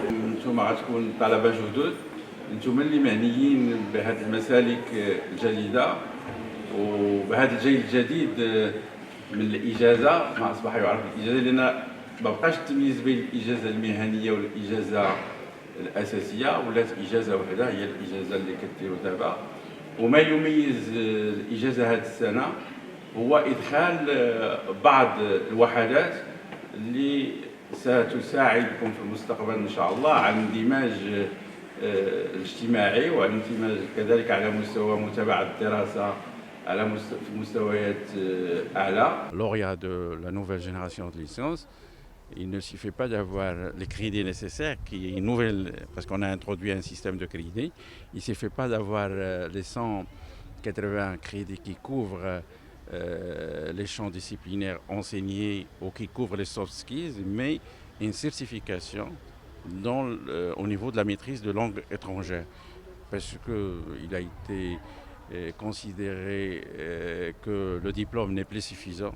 انتم غتكون طلبه جدد، انتم اللي معنيين بهذه المسالك الجديده وبهذا الجيل الجديد من الاجازه، ما اصبح يعرف الاجازه لان ما بقاش التمييز بين الاجازه المهنيه والاجازه الاساسيه، ولات اجازه وحده هي الاجازه اللي كديروا دابا. وما يميز الاجازه هذه السنه هو ادخال بعض الوحدات اللي ستساعدكم في المستقبل ان شاء الله على الاندماج الاجتماعي وعلى الاندماج كذلك على مستوى متابعه الدراسه على مستويات اعلى. Lauréat de la nouvelle génération de licence, il ne suffit pas d'avoir les crédits nécessaires, qui est une nouvelle, parce qu'on a introduit un système de crédits. Il ne suffit pas d'avoir les 180 crédits qui couvrent les champs disciplinaires enseignés ou qui couvrent les soft skills, mais une certification au niveau de la maîtrise de langue étrangère. Parce qu'il a été considéré que le diplôme n'est plus suffisant.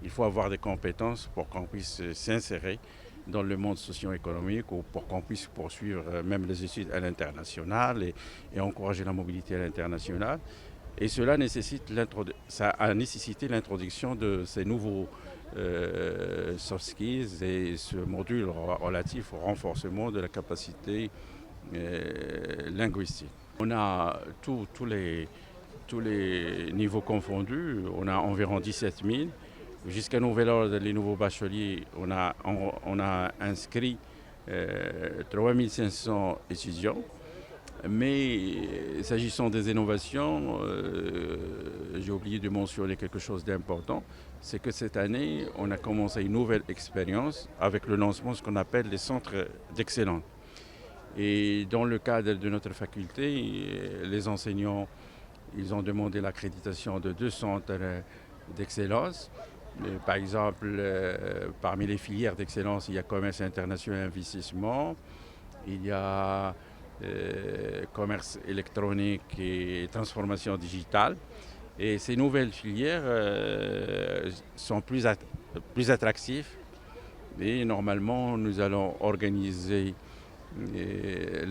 Il faut avoir des compétences pour qu'on puisse s'insérer dans le monde socio-économique ou pour qu'on puisse poursuivre même les études à l'international et encourager la mobilité à l'international. Et cela ça a nécessité l'introduction de ces nouveaux soft skills et ce module relatif au renforcement de la capacité linguistique. On a tous les niveaux confondus, on a environ 17 000. Jusqu'à nouvel ordre, les nouveaux bacheliers, on a inscrit 3500 étudiants. Mais s'agissant des innovations, j'ai oublié de mentionner quelque chose d'important, c'est que cette année, on a commencé une nouvelle expérience avec le lancement de ce qu'on appelle les centres d'excellence. Et dans le cadre de notre faculté, les enseignants, ils ont demandé l'accréditation de 2 centres d'excellence. Par exemple, parmi les filières d'excellence, il y a commerce international et investissement, il y a commerce électronique et transformation digitale. Et ces nouvelles filières sont plus attractives. Et normalement, nous allons organiser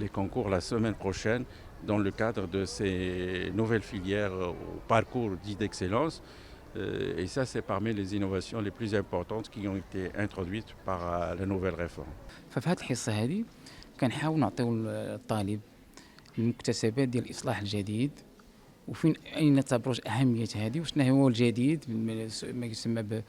les concours la semaine prochaine dans le cadre de ces nouvelles filières au parcours dit d'excellence. Et ça, c'est parmi les innovations les plus importantes qui ont été introduites par la nouvelle réforme. كنحاول نعطيو الطالب المكتسبات ديال الاصلاح الجديد وفين اين نعتبروش اهميه هذه وشنو هو الجديد ما يسمى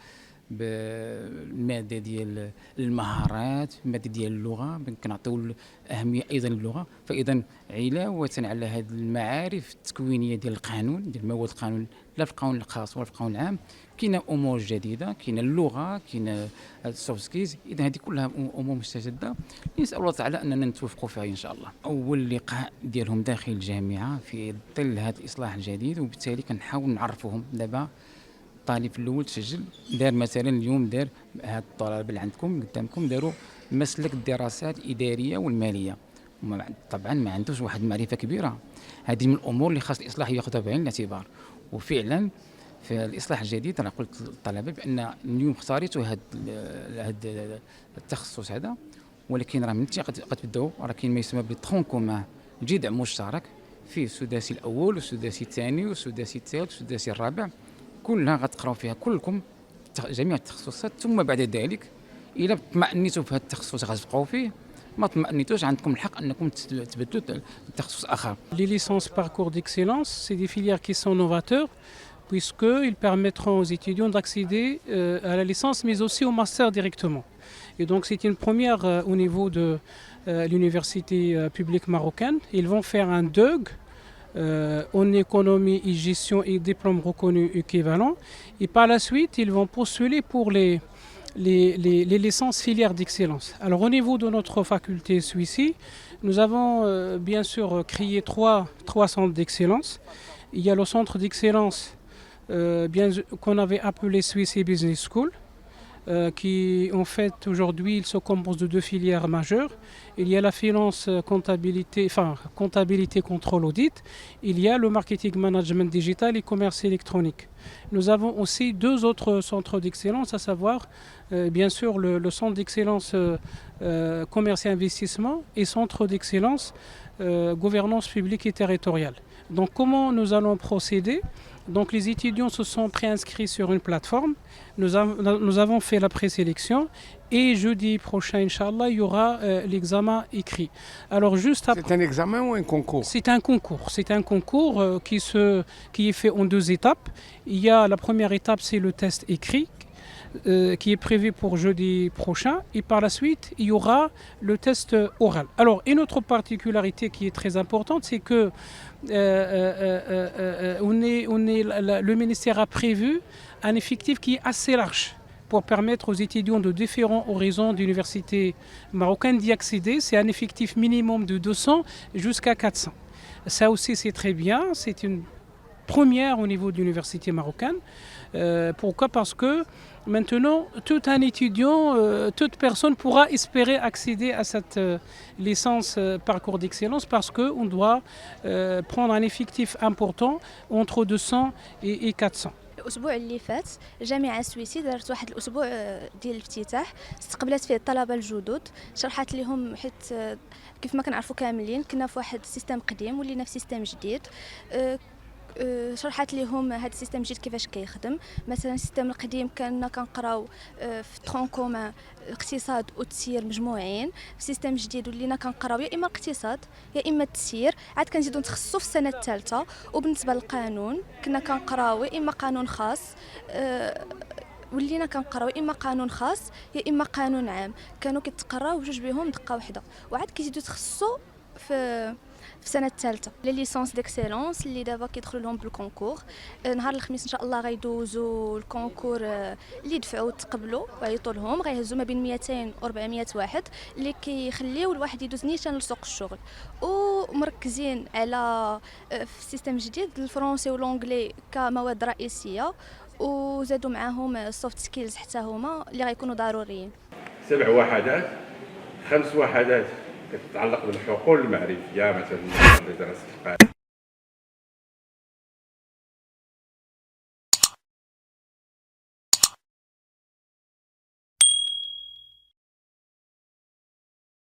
بالماده ديال المهارات، الماده ديال اللغه، كنعطيو اهميه ايضا للغه. فاذا علاوه على هذه المعارف التكوينيه ديال القانون، ديال مواد القانون، لا في القانون الخاص ولا في القانون العام، كاينه امور جديده، كاينه اللغه، كاينه السوفت سكيلز. اذا هذه كلها امور مستجده نسال الله تعالى اننا نتوفقوا فيها ان شاء الله. اول لقاء ديالهم داخل الجامعه في ظل هذا الاصلاح الجديد، وبالتالي كنحاول نعرفوهم. دابا الطالب الاول تسجل، دار مثلا اليوم دار هاد الطلبه اللي عندكم قدامكم داروا مسلك الدراسات الاداريه والماليه، طبعا ما عندوش واحد المعرفه كبيره. هذه من الامور اللي خاص الاصلاح ياخذها بعين الاعتبار. وفعلا في الاصلاح الجديد انا قلت للطلبه بان اليوم اختاريتوا هذا التخصص هذا، ولكن راه من غتبداو راه كاين ما يسمى بالترون كومان، جذع مشترك فيه السداسي الاول والسداسي الثاني والسداسي الثالث والسداسي الرابع، كلها غتقراو فيها كلكم جميع التخصصات. ثم بعد ذلك الى اطمأنيتوا في هذا التخصص غتبقاو فيه، ما اطمأنيتوش عندكم الحق انكم تبدلوا التخصص اخر. Les licences parcours d'excellence, c'est des filières qui sont novateurs puisqu'ils permettront aux étudiants d'accéder à la licence mais aussi au master directement. Et donc c'est une première au niveau de l'université publique marocaine. Ils vont faire un DEUG en économie et gestion et diplôme reconnu équivalent. Et par la suite, ils vont postuler pour les licences filières d'excellence. Alors au niveau de notre faculté Suissi, nous avons bien sûr créé trois centres d'excellence. Il y a le centre d'excellence qu'on avait appelé Suissi Business School. qui en fait aujourd'hui il se compose de deux filières majeures. Il y a la finance comptabilité, contrôle, audit. Il y a le marketing management digital et commerce électronique. Nous avons aussi deux autres centres d'excellence, à savoir bien sûr le centre d'excellence commerce et investissement et centre d'excellence gouvernance publique et territoriale. Donc comment nous allons procéder? Donc les étudiants se sont préinscrits sur une plateforme. Nous avons fait la présélection et jeudi prochain, Inch'Allah, il y aura l'examen écrit. Alors juste après, C'est un examen ou un concours? c'est un concours. C'est un concours qui est fait en deux étapes. Il y a la première étape, c'est le test écrit qui est prévu pour jeudi prochain. Et par la suite, il y aura le test oral. Alors, une autre particularité qui est très importante, c'est que le ministère a prévu un effectif qui est assez large pour permettre aux étudiants de différents horizons d'universités marocaines d'y accéder. C'est un effectif minimum de 200 jusqu'à 400. Ça aussi, c'est très bien. C'est une première au niveau de l'université marocaine. Pourquoi? Parce que maintenant, tout un étudiant, toute personne pourra espérer accéder à cette licence parcours d'excellence parce qu'on doit prendre un effectif important entre 200 et 400. الاسبوع اللي فات الجامعه السويسي دارت واحد الاسبوع ديال الافتتاح استقبلت فيه الطلبه الجدد شرحت لهم حيت كيف ما كنعرفوا كاملين كنا في واحد السيستم قديم ولينا في سيستم جديد شرحت لهم هذا السيستم الجديد كيفاش كيخدم. مثلا السيستم القديم كنا كنقراو في ترون كومان اقتصاد وتسيير مجموعين. في السيستم الجديد ولينا كنقراو يا اما اقتصاد يا اما التسيير، عاد كنزيدو نتخصصوا في السنه الثالثه. وبالنسبه للقانون كنا كنقراو يا اما قانون خاص ولينا كنقراو يا اما قانون خاص يا اما قانون عام، كانوا كيتقراو بجوج بهم دقه واحده، وعاد كيزيدو يتخصصوا في السنه الثالثه لي ليسونس ديكسيلونس اللي دابا كيدخلوا لهم بالكونكور. نهار الخميس ان شاء الله غيدوزوا الكونكور اللي دفعوا وتقبلوا وعيطوا لهم، غيهزوا ما بين 200 و 400 واحد اللي كيخليو الواحد يدوز نيشان لسوق الشغل. ومركزين على في السيستم الجديد الفرنسي والانجلي كمواد رئيسيه، وزادوا معاهم السوفت سكيلز حتى هما اللي غيكونوا ضروريين. 7 وحدات، 5 وحدات تتعلق بالحقول المعرفية مثلا اللي درست